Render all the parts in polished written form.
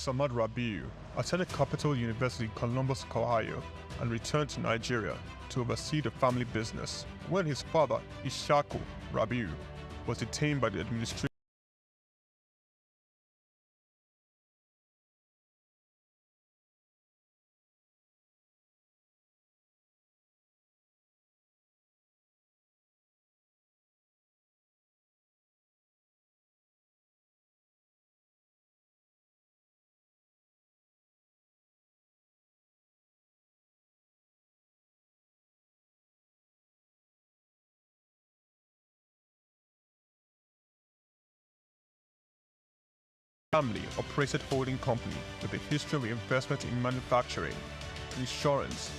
Samad Rabiu attended Capital University, Columbus, Ohio, and returned to Nigeria to oversee the family business when his father, SOUQ Rabiu, was detained by the administration. Family operated holding company with a history of investment in manufacturing, insurance,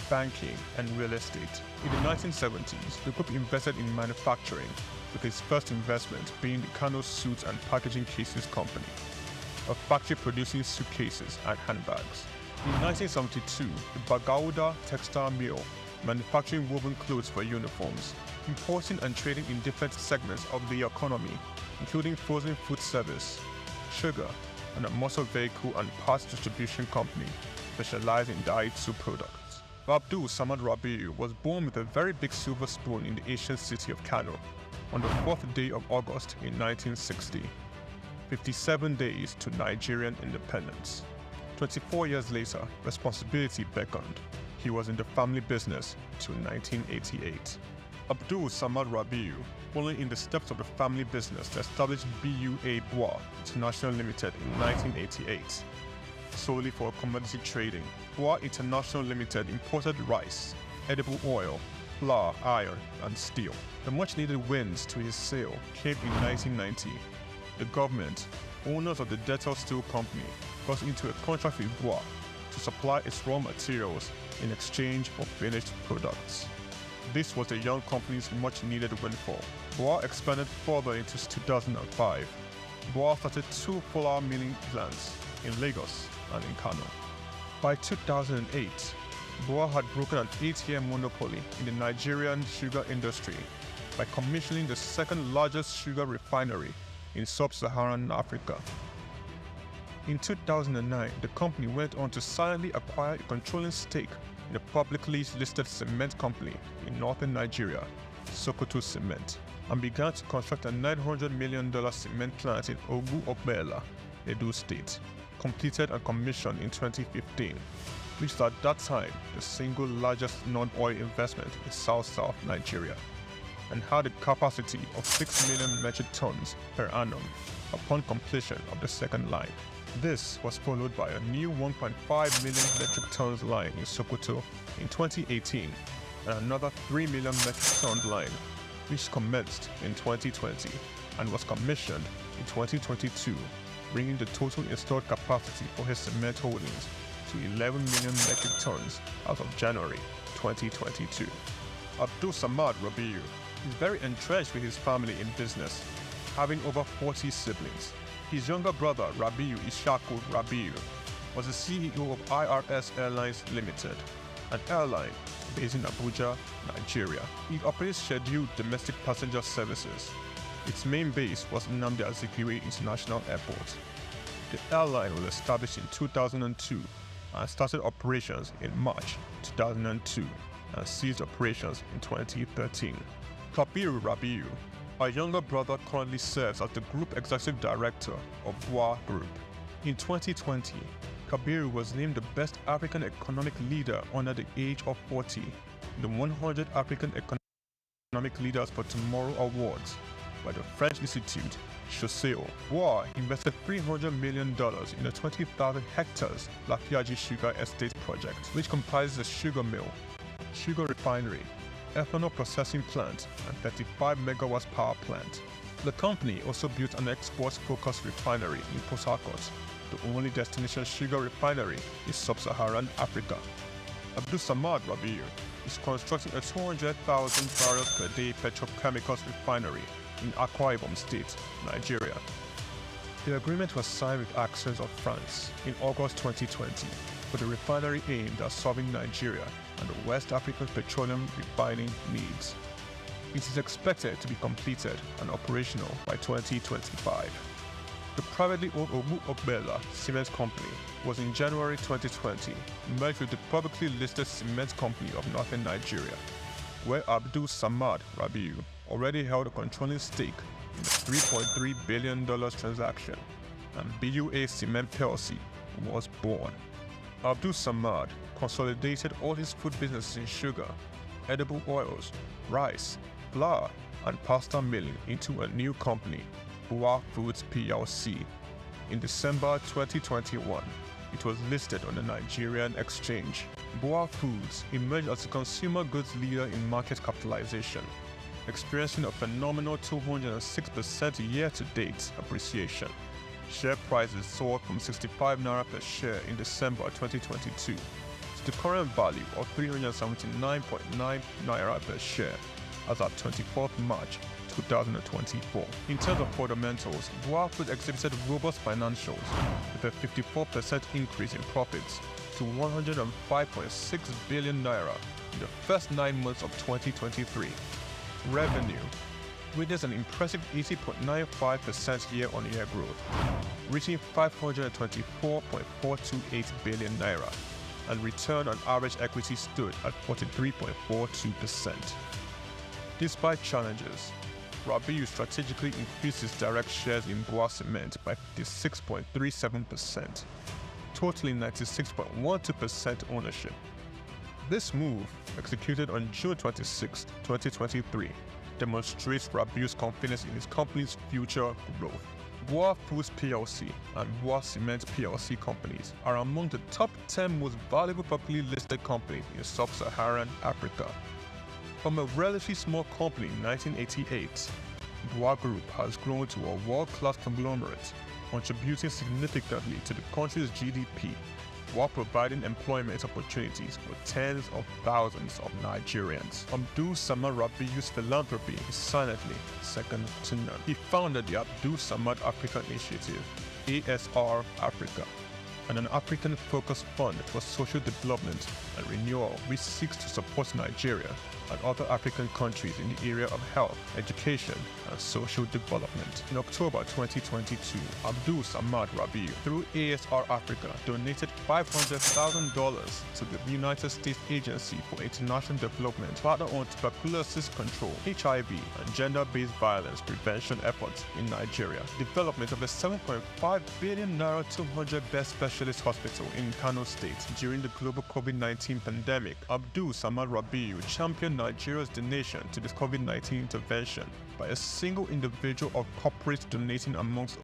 banking, and real estate. In the 1970s, the group invested in manufacturing, with its first investment being the Kano Suits and Packaging Cases Company, a factory producing suitcases and handbags. In 1972, the Bagauda Textile Mill, manufacturing woven clothes for uniforms, importing and trading in different segments of the economy, including frozen food service, sugar, and a motor vehicle and parts distribution company specialized in dyed soup products. Abdul Samad Rabiu was born with a very big silver spoon in the ancient city of Kano on the 4th day of August in 1960, 57 days to Nigerian independence. 24 years later, responsibility beckoned. He was in the family business till 1988. Abdul Samad Rabiu, following in the steps of the family business to establish BUA Bois International Limited in 1988. Solely for commodity trading, Bois International Limited imported rice, edible oil, flour, iron, and steel. The much-needed wins to his sale came in 1990. The government, owners of the Dettol Steel Company, got into a contract with Bois to supply its raw materials in exchange for finished products. This was the young company's much-needed windfall. Bois expanded further into 2005. Bois started 2 flour milling plants in Lagos and in Kano. By 2008, Bois had broken an 8-year monopoly in the Nigerian sugar industry by commissioning the second-largest sugar refinery in sub-Saharan Africa. In 2009, the company went on to silently acquire a controlling stake in a publicly listed cement company in northern Nigeria, SOUQ Cement, and began to construct a $900 million cement plant in Ogu-Ogbela, Edo State, completed and commissioned in 2015, which was at that time the single largest non-oil investment in South Nigeria, and had a capacity of 6 million metric tons per annum upon completion of the second line. This was followed by a new 1.5 million metric tons line in Sokoto in 2018 and another 3 million metric ton line, which commenced in 2020 and was commissioned in 2022, bringing the total installed capacity for his cement holdings to 11 million metric tons as of January 2022. Abdul Samad Rabiu is very entrenched with his family in business, having over 40 siblings. His younger brother, Rabiu SOUQ Rabiu, was the CEO of IRS Airlines Limited, an airline based in Abuja, Nigeria. It operates scheduled domestic passenger services. Its main base was Nnamdi Azikiwe International Airport. The airline was established in 2002 and started operations in March 2002 and ceased operations in 2013. Kabiru Rabiu, our younger brother, currently serves as the Group Executive Director of Bois Group. In 2020, Kabiru was named the Best African Economic Leader under the age of 40, the 100 African Economic Leaders for Tomorrow Awards by the French Institute, Chausseo. Bois invested $300 million in a 20,000 hectares Lafiaji Sugar Estate project, which comprises a sugar mill, sugar refinery, ethanol processing plant, and 35 megawatts power plant. The company also built an export-focused refinery in Port Harcourt, the only destination sugar refinery in sub-Saharan Africa. Abdul Samad Rabiu is constructing a 200,000 barrels per day petrochemicals refinery in Akwa Ibom State, Nigeria. The agreement was signed with Access of France in August 2020 for the refinery aimed at serving Nigeria and the West African petroleum refining needs. It is expected to be completed and operational by 2025. The privately owned Omu Ogbela Cement Company was in January 2020 merged with the publicly listed Cement Company of Northern Nigeria, where Abdul Samad Rabiu already held a controlling stake in the $3.3 billion transaction, and BUA Cement PLC was born. Abdul Samad consolidated all his food businesses in sugar, edible oils, rice, flour, and pasta milling into a new company, SOUQ Foods PLC. In December 2021, it was listed on the Nigerian exchange. SOUQ Foods emerged as a consumer goods leader in market capitalization, experiencing a phenomenal 206% year-to-date appreciation. Share prices soared from 65 naira per share in December 2022 to the current value of 379.9 naira per share as at 24th March 2024. In terms of fundamentals, SOUQ Foods exhibited robust financials with a 54% increase in profits to 105.6 billion naira in the first 9 months of 2023. Revenue witnessed an impressive 80.95% year-on-year growth, reaching 524.428 billion naira, and return on average equity stood at 43.42%. Despite challenges, Rabiu strategically increased his direct shares in BUA Cement by 56.37%, totaling 96.12% ownership. This move, executed on June 26, 2023, demonstrates Rabiu's confidence in his company's future growth. SOUQ Foods PLC and BUA Cement PLC companies are among the top 10 most valuable publicly listed companies in sub-Saharan Africa. From a relatively small company in 1988, BUA Group has grown to a world-class conglomerate, contributing significantly to the country's GDP while providing employment opportunities for tens of thousands of Nigerians. Abdul Samad Rabiu's philanthropy is silently second to none. He founded the Abdul Samad Africa Initiative, ASR Africa, and an African-focused fund for social development and renewal which seeks to support Nigeria and other African countries in the area of health, education, and social development. In October 2022, Abdul Samad Rabiu, through ASR Africa, donated $500,000 to the United States Agency for International Development to partner on tuberculosis control, HIV, and gender-based violence prevention efforts in Nigeria. Development of a 7.5 billion naira 200-bed specialist hospital in Kano State during the global COVID-19 pandemic. Abdul Samad Rabiu championed Nigeria's donation to this COVID-19 intervention by a single individual or corporate donating amongst